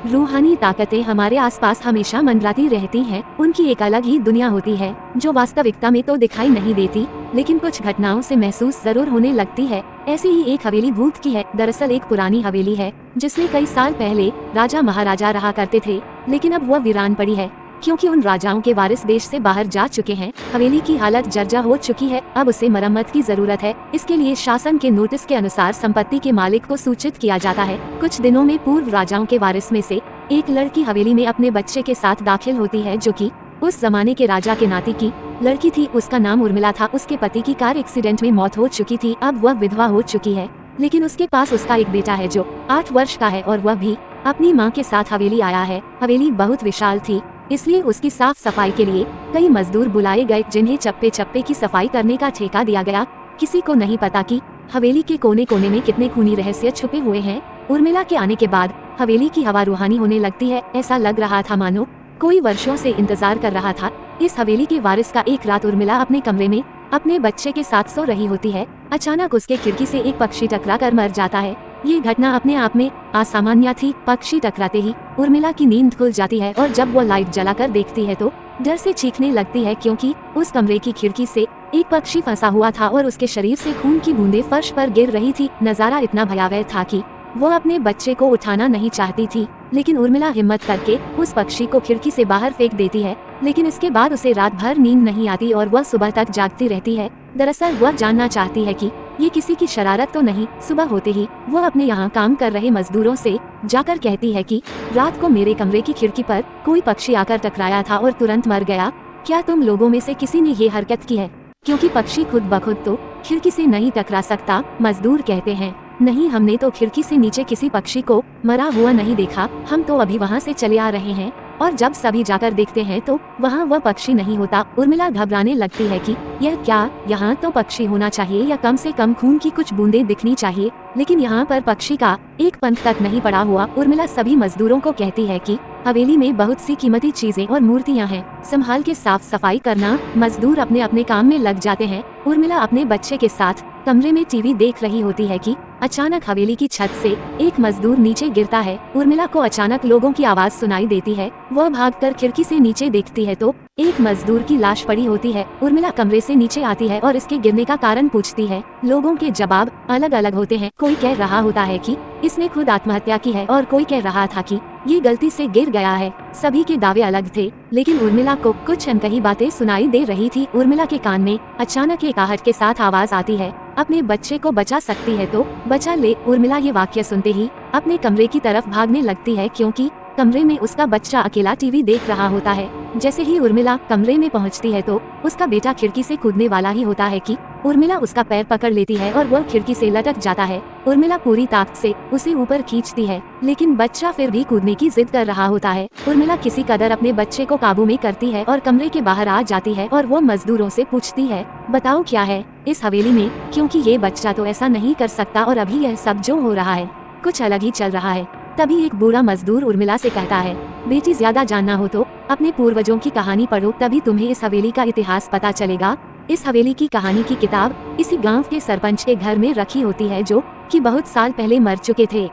रूहानी ताकतें हमारे आसपास हमेशा मंडराती रहती हैं। उनकी एक अलग ही दुनिया होती है जो वास्तविकता में तो दिखाई नहीं देती, लेकिन कुछ घटनाओं से महसूस जरूर होने लगती है। ऐसी ही एक हवेली भूत की है। दरअसल एक पुरानी हवेली है जिसमें कई साल पहले राजा महाराजा रहा करते थे, लेकिन अब वह वीरान पड़ी है क्योंकि उन राजाओं के वारिस देश से बाहर जा चुके हैं। हवेली की हालत जर्जर हो चुकी है। अब उसे मरम्मत की जरूरत है। इसके लिए शासन के नोटिस के अनुसार संपत्ति के मालिक को सूचित किया जाता है। कुछ दिनों में पूर्व राजाओं के वारिस में से एक लड़की हवेली में अपने बच्चे के साथ दाखिल होती है, जो कि उस जमाने के राजा के नाती की लड़की थी। उसका नाम उर्मिला था। उसके पति की कार एक्सीडेंट में मौत हो चुकी थी। अब वह विधवा हो चुकी है, लेकिन उसके पास उसका एक बेटा है जो 8 वर्ष का है और वह भी अपनी माँ के साथ हवेली आया है। हवेली बहुत विशाल थी, इसलिए उसकी साफ सफाई के लिए कई मजदूर बुलाए गए, जिन्हें चप्पे चप्पे की सफाई करने का ठेका दिया गया। किसी को नहीं पता कि हवेली के कोने कोने में कितने खूनी रहस्य छुपे हुए हैं। उर्मिला के आने के बाद हवेली की हवा रूहानी होने लगती है। ऐसा लग रहा था मानो कोई वर्षों से इंतजार कर रहा था। इस हवेली के वारिस का एक रात उर्मिला अपने कमरे में अपने बच्चे के साथ सो रही होती है। अचानक उसके खिड़की से एक पक्षी टकरा कर मर जाता है। ये घटना अपने आप में असामान्य थी। पक्षी टकराते ही उर्मिला की नींद खुल जाती है और जब वो लाइट जलाकर देखती है तो डर से चीखने लगती है, क्योंकि उस कमरे की खिड़की से एक पक्षी फंसा हुआ था और उसके शरीर से खून की बूंदें फर्श पर गिर रही थी। नजारा इतना भयावह था कि वो अपने बच्चे को उठाना नहीं चाहती थी, लेकिन उर्मिला हिम्मत करके उस पक्षी को खिड़की से बाहर फेंक देती है। लेकिन इसके बाद उसे रात भर नींद नहीं आती और वह सुबह तक जागती रहती है। दरअसल वह जानना चाहती है कि ये किसी की शरारत तो नहीं। सुबह होते ही वह अपने यहाँ काम कर रहे मजदूरों से जाकर कहती है कि रात को मेरे कमरे की खिड़की पर कोई पक्षी आकर टकराया था और तुरंत मर गया। क्या तुम लोगों में से किसी ने ये हरकत की है? क्योंकि पक्षी खुद ब खुद तो खिड़की से नहीं टकरा सकता। मजदूर कहते हैं, नहीं, हमने तो खिड़की से नीचे किसी पक्षी को मरा हुआ नहीं देखा। हम तो अभी वहाँ से चले आ रहे हैं और जब सभी जाकर देखते हैं तो वहाँ वह पक्षी नहीं होता। उर्मिला घबराने लगती है कि यह क्या, यहाँ तो पक्षी होना चाहिए या कम से कम खून की कुछ बूंदें दिखनी चाहिए, लेकिन यहाँ पर पक्षी का एक पंख तक नहीं पड़ा हुआ। उर्मिला सभी मजदूरों को कहती है कि हवेली में बहुत सी कीमती चीजें और मूर्तियाँ हैं, संभाल के साफ सफाई करना। मजदूर अपने अपने काम में लग जाते हैं। उर्मिला अपने बच्चे के साथ कमरे में टीवी देख रही होती है कि अचानक हवेली की छत से एक मजदूर नीचे गिरता है। उर्मिला को अचानक लोगों की आवाज सुनाई देती है। वह भागकर खिड़की से नीचे देखती है तो एक मजदूर की लाश पड़ी होती है। उर्मिला कमरे से नीचे आती है और इसके गिरने का कारण पूछती है। लोगों के जवाब अलग अलग होते हैं। कोई कह रहा होता है कि इसने खुद आत्महत्या की है और कोई कह रहा था कि ये गलती से गिर गया है। सभी के दावे अलग थे, लेकिन उर्मिला को कुछ अनकही बातें सुनाई दे रही थी। उर्मिला के कान में अचानक एक आहट के साथ आवाज आती है, अपने बच्चे को बचा सकती है तो बचा ले। उर्मिला ये वाक्य सुनते ही अपने कमरे की तरफ भागने लगती है, क्योंकि कमरे में उसका बच्चा अकेला टीवी देख रहा होता है। जैसे ही उर्मिला कमरे में पहुंचती है तो उसका बेटा खिड़की से कूदने वाला ही होता है कि उर्मिला उसका पैर पकड़ लेती है और वह खिड़की से लटक जाता है। उर्मिला पूरी ताकत से उसे ऊपर खींचती है, लेकिन बच्चा फिर भी कूदने की जिद कर रहा होता है। उर्मिला किसी कदर अपने बच्चे को काबू में करती है और कमरे के बाहर आ जाती है और वो मजदूरों से पूछती है, बताओ क्या है इस हवेली में, क्योंकि ये बच्चा तो ऐसा नहीं कर सकता और अभी यह सब जो हो रहा है कुछ अलग ही चल रहा है। तभी एक बूढ़ा मजदूर उर्मिला से कहता है, बेटी, ज्यादा जानना हो तो अपने पूर्वजों की कहानी पढ़ो, तभी तुम्हें इस हवेली का इतिहास पता चलेगा। इस हवेली की कहानी की किताब इसी गांव के सरपंच के घर में रखी होती है, जो कि बहुत साल पहले मर चुके थे,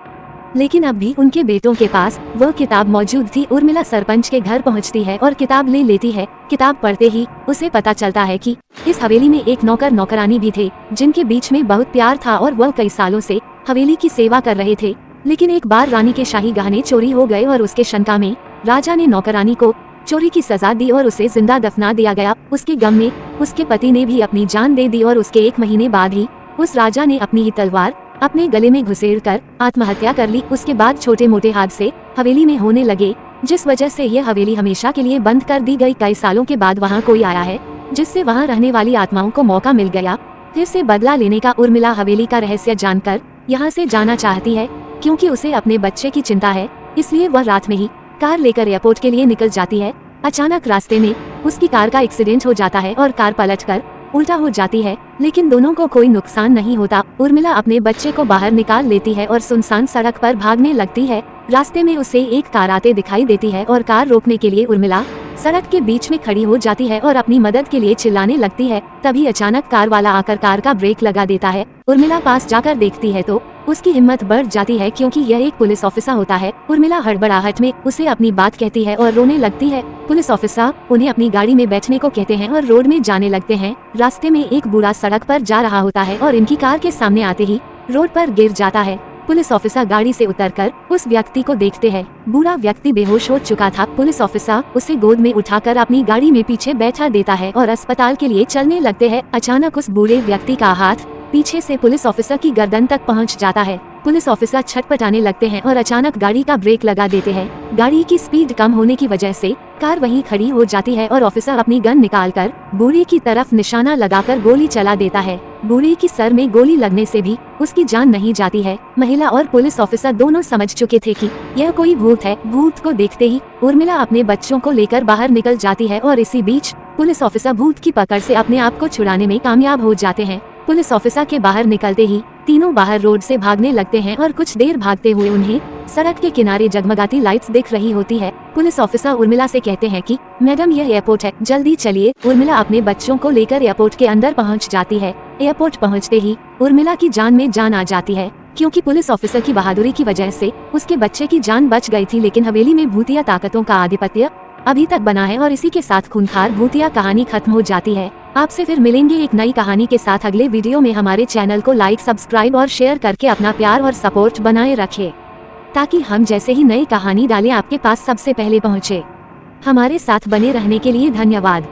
लेकिन अब भी उनके बेटों के पास वह किताब मौजूद थी। उर्मिला सरपंच के घर पहुंचती है और किताब ले लेती है। किताब पढ़ते ही उसे पता चलता है कि इस हवेली में एक नौकर नौकरानी भी थे, जिनके बीच में बहुत प्यार था और वह कई सालों से हवेली की सेवा कर रहे थे। लेकिन एक बार रानी के शाही गहने चोरी हो गए और उसके शंका में राजा ने नौकरानी को चोरी की सजा दी और उसे जिंदा दफना दिया गया। उसके गम में उसके पति ने भी अपनी जान दे दी और उसके 1 महीने बाद ही उस राजा ने अपनी ही तलवार अपने गले में घुसेड़कर आत्महत्या कर ली। उसके बाद छोटे मोटे हादसे हवेली में होने लगे, जिस वजह से यह हवेली हमेशा के लिए बंद कर दी गई। कई सालों के बाद वहाँ कोई आया है, जिससे वहाँ रहने वाली आत्माओं को मौका मिल गया फिर से बदला लेने का। उर्मिला हवेली का रहस्य जानकर यहाँ से जाना चाहती है, क्योंकि उसे अपने बच्चे की चिंता है, इसलिए वह रात में ही कार लेकर एयरपोर्ट के लिए निकल जाती है। अचानक रास्ते में उसकी कार का एक्सीडेंट हो जाता है और कार पलटकर उल्टा हो जाती है, लेकिन दोनों को कोई नुकसान नहीं होता। उर्मिला अपने बच्चे को बाहर निकाल लेती है और सुनसान सड़क पर भागने लगती है। रास्ते में उसे एक कार आते दिखाई देती है और कार रोकने के लिए उर्मिला सड़क के बीच में खड़ी हो जाती है और अपनी मदद के लिए चिल्लाने लगती है। तभी अचानक कार वाला आकर कार का ब्रेक लगा देता है। उर्मिला पास जाकर देखती है तो उसकी हिम्मत बढ़ जाती है क्योंकि यह एक पुलिस ऑफिसर होता है। उर्मिला हड़बड़ाहट में उसे अपनी बात कहती है और रोने लगती है। पुलिस ऑफिसर उन्हें अपनी गाड़ी में बैठने को कहते हैं और रोड में जाने लगते हैं। रास्ते में एक बूढ़ा सड़क पर जा रहा होता है और इनकी कार के सामने आते ही रोड पर गिर जाता है। पुलिस ऑफिसर गाड़ी से उतरकर उस व्यक्ति को देखते हैं। बूढ़ा व्यक्ति बेहोश हो चुका था। पुलिस ऑफिसर उसे गोद में उठाकर अपनी गाड़ी में पीछे बैठा देता है और अस्पताल के लिए चलने लगते हैं। अचानक उस बूढ़े व्यक्ति का हाथ पीछे से पुलिस ऑफिसर की गर्दन तक पहुंच जाता है। पुलिस ऑफिसर छटपटाने लगते हैं और अचानक गाड़ी का ब्रेक लगा देते हैं। गाड़ी की स्पीड कम होने की वजह से कार वहीं खड़ी हो जाती है और ऑफिसर अपनी गन निकालकर बूढ़े की तरफ निशाना लगाकर गोली चला देता है। बूढ़े की सर में गोली लगने से भी उसकी जान नहीं जाती है। महिला और पुलिस ऑफिसर दोनों समझ चुके थे कि यह कोई भूत है। भूत को देखते ही उर्मिला अपने बच्चों को लेकर बाहर निकल जाती है और इसी बीच पुलिस ऑफिसर भूत की पकड़ से अपने आप को छुड़ाने में कामयाब हो जाते हैं। पुलिस ऑफिसर के बाहर निकलते ही तीनों बाहर रोड से भागने लगते हैं और कुछ देर भागते हुए उन्हें सड़क के किनारे जगमगाती लाइट्स दिख रही होती है। पुलिस ऑफिसर उर्मिला से कहते हैं कि मैडम यह एयरपोर्ट है, जल्दी चलिए। उर्मिला अपने बच्चों को लेकर एयरपोर्ट के अंदर पहुंच जाती है। एयरपोर्ट पहुंचते ही उर्मिला की जान में जान आ जाती है क्योंकि पुलिस ऑफिसर की बहादुरी की वजह से उसके बच्चे की जान बच गई थी। लेकिन हवेली में भूतिया ताकतों का आधिपत्य अभी तक बना है और इसी के साथ खूंखार भूतिया कहानी खत्म हो जाती है। आपसे फिर मिलेंगे एक नई कहानी के साथ अगले वीडियो में। हमारे चैनल को लाइक, सब्सक्राइब और शेयर करके अपना प्यार और सपोर्ट बनाए रखें ताकि हम जैसे ही नई कहानी डालें आपके पास सबसे पहले पहुंचे। हमारे साथ बने रहने के लिए धन्यवाद।